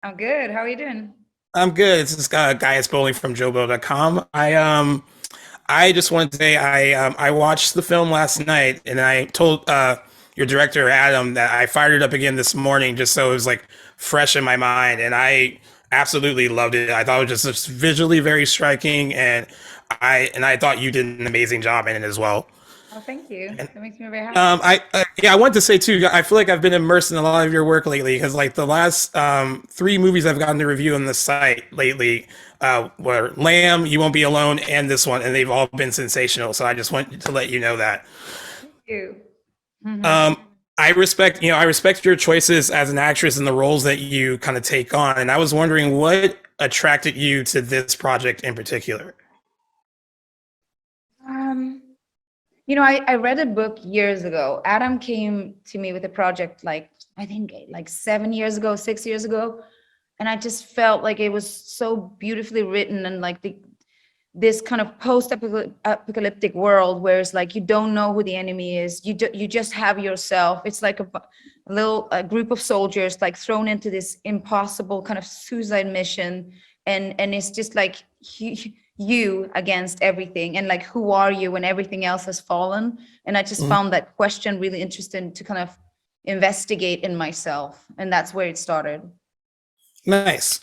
I'm good. How are you doing? I'm good. It's this guy is bowling from JoBlo.com. I just wanted to say I watched the film last night and I told your director Adam that I fired it up again this morning just so it was like fresh in my mind, and I absolutely loved it. I thought it was just visually very striking, and I thought you did an amazing job in it as well. Oh, thank you. And That makes me very happy. I wanted to say too. I feel like I've been immersed in a lot of your work lately because like the last three movies I've gotten to review on the site lately were Lamb, You Won't Be Alone, and this one, and they've all been sensational. So I just wanted to let you know that. Thank you. Hmm. Um, I respect your choices as an actress and the roles that you kind of take on. And I was wondering what attracted you to this project in particular. Um, I read a book years ago. Adam came to me with a project like I think like 7 years ago, 6 years ago, and I just felt like it was so beautifully written and like this kind of post-apocalyptic world where it's like you don't know who the enemy is. You just have yourself. It's like a little group of soldiers like thrown into this impossible kind of suicide mission, and it's just like you against everything, and like who are you when everything else has fallen? And I just found that question really interesting to kind of investigate in myself, and that's where it started. Nice.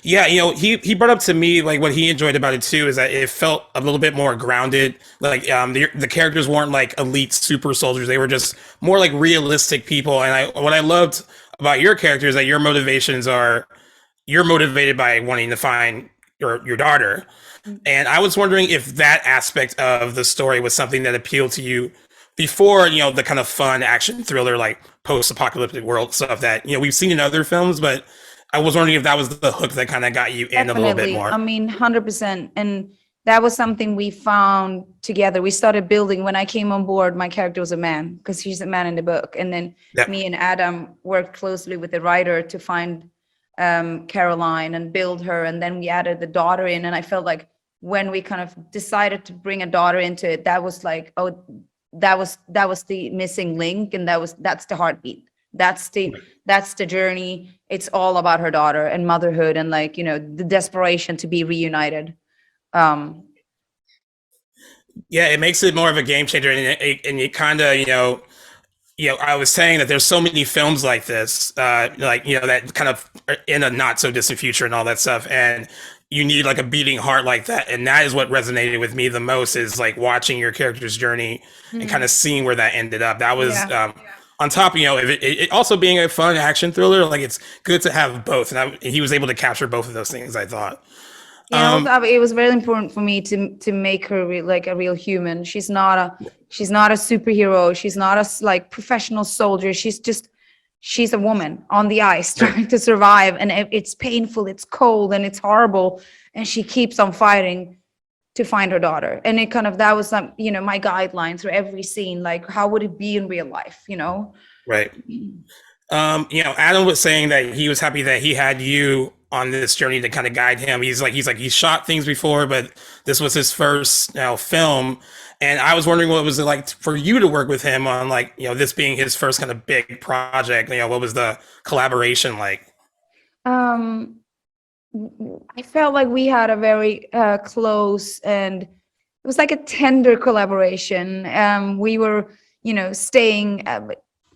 Yeah, he brought up to me like what he enjoyed about it too is that it felt a little bit more grounded. Like the characters weren't like elite super soldiers; they were just more like realistic people. And I what I loved about your character is that your motivations are you're motivated by wanting to find your daughter. And I was wondering if that aspect of the story was something that appealed to you before, the kind of fun action thriller like post-apocalyptic world stuff that we've seen in other films, but I was wondering if that was the hook that kind of got you in a little bit Definitely. I more. mean, 100%. And that was something we found together. We started building when I came on board. My character was a man because he's a man in the book. And then Yeah. me and Adam worked closely with the writer to find Caroline and build her. And then we added the daughter in. And I felt like when we kind of decided to bring a daughter into it, that was like, oh, that was the missing link, and that's the heartbeat. That's the journey. It's all about her daughter and motherhood and like, the desperation to be reunited. Um, Yeah, it makes it more of a game changer, and it kind of I was saying that there's so many films like this, like that kind of are in a not so distant future and all that stuff, and you need like a beating heart like that, and that is what resonated with me the most is like watching your character's journey and kind of mhm. seeing where that ended up. That was Yeah. on top, of it also being a fun action thriller. Like it's good to have both, and he was able to capture both of those things. I thought. Yeah, also, Um, it was very important for me to make her like a real human. She's not a superhero. She's not like professional soldier. She's a woman on the ice trying to survive, and it's painful, it's cold, and it's horrible, and she keeps on fighting to find her daughter. And it kind of that was some my guideline through every scene. Like, how would it be in real life? right. Adam was saying that he was happy that he had you on this journey to kind of guide him. He's shot things before, but this was his first film. And I was wondering what was it like for you to work with him on like, this being his first kind of big project. What was the collaboration like? Um, I felt like we had a very close, and it was like a tender collaboration. We were, staying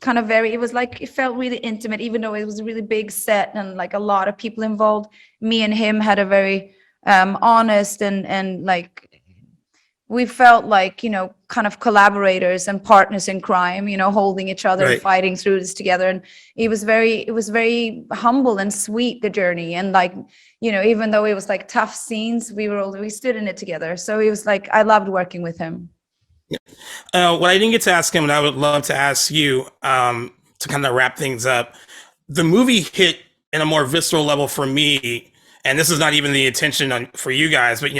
kind of very, it was like, it felt really intimate, even though it was a really big set and like a lot of people involved. Me and him had a very honest and like, we felt like, kind of collaborators and partners in crime, holding each other and Right. fighting through this together. And it was very humble and sweet, the journey. And like, even though it was like tough scenes, we stood in it together. So it was like, I loved working with him. What I didn't get to ask him, and I would love to ask you to kind of wrap things up. The movie hit in a more visceral level for me, and this is not even the intention for you guys, but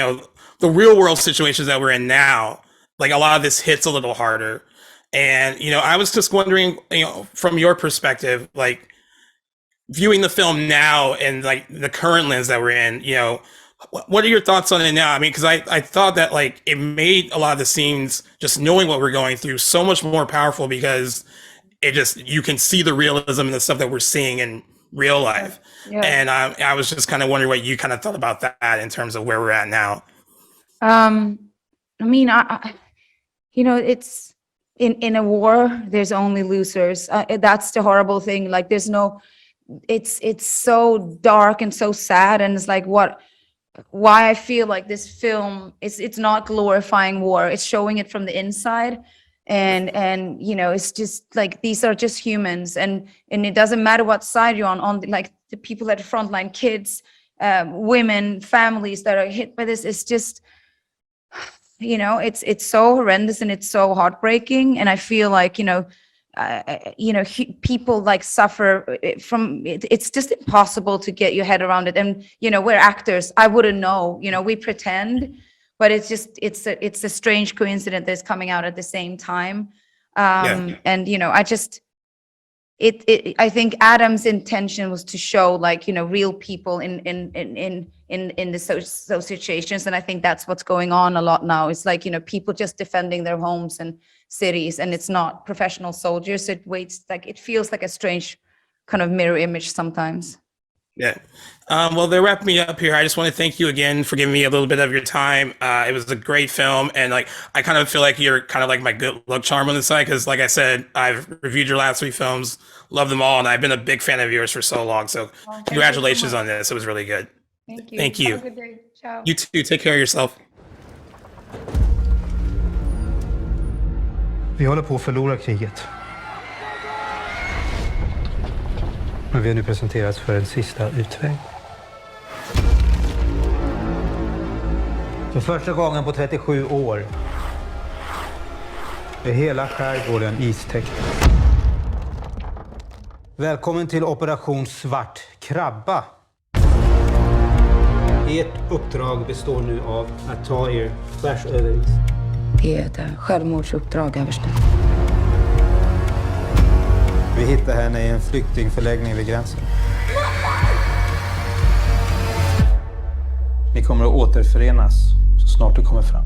the real world situations that we're in now, like a lot of this hits a little harder. And I was just wondering, from your perspective, like viewing the film now and like the current lens that we're in, what are your thoughts on it now? I mean, because I thought that like it made a lot of the scenes, just knowing what we're going through, so much more powerful because it just you can see the realism and the stuff that we're seeing, and real life. Yeah. And I was just kind of wondering what you kind of thought about that in terms of where we're at now. I mean, it's in a war, there's only losers. That's the horrible thing. Like, there's no, it's so dark and so sad, and it's like why I feel like this film it's not glorifying war. It's showing it from the inside, and it's just like these are just humans, and it doesn't matter what side you're on like the people at the front line, kids, women, families that are hit by this. It's just, it's so horrendous and it's so heartbreaking, and I feel like people like suffer from it. It's just impossible to get your head around it, and we're actors. I wouldn't know. We pretend, but it's just it's a strange coincidence that's coming out at the same time. And I think Adam's intention was to show like real people in those situations, and I think that's what's going on a lot now. It's like people just defending their homes and cities, and it's not professional soldiers. It feels like a strange kind of mirror image sometimes. Yeah. Well, they're wrapping me up here. I just want to thank you again for giving me a little bit of your time. It was a great film, and like I kind of feel like you're kind of like my good luck charm on the side, because like I said, I've reviewed your last 3 films, love them all, and I've been a big fan of yours for so long. So congratulations on this. It was really good. Thank you. Thank you. Have a good day. Ciao. You too. Take care of yourself. Vi håller på att förlora kriget. Men vi har nu presenterats för en sista utväg. För första gången på 37 år är hela skärgården istäckt. Välkommen till Operation Svart Krabba. Ert uppdrag består nu av att ta er tvärs över is. Det är ett självmordsuppdrag, överste. Vi hittar henne i en flyktingförläggning vid gränsen. Ni kommer att återförenas så snart du kommer fram.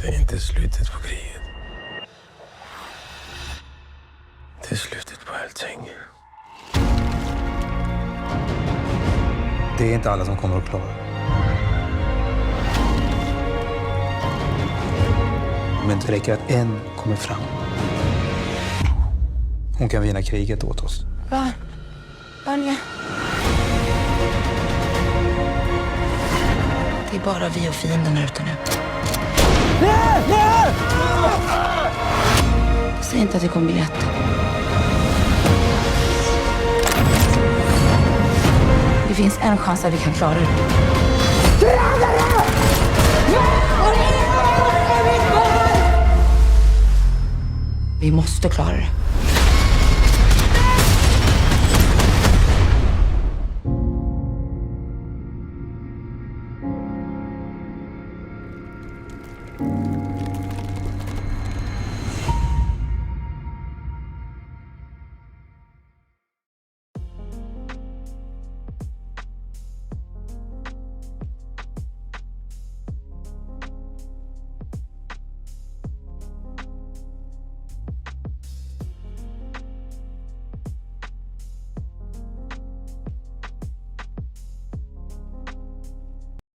Det är inte slutet på kriget. Det är slutet på allting. Det är inte alla som kommer att klara det. Men det räcker att en kommer fram. Hon kan vinna kriget åt oss. Anja. Det är bara vi och fienden här ute nu. Säg inte att det kommer bli lätt. Det finns en chans att vi kan klara det. Vi måste klara det.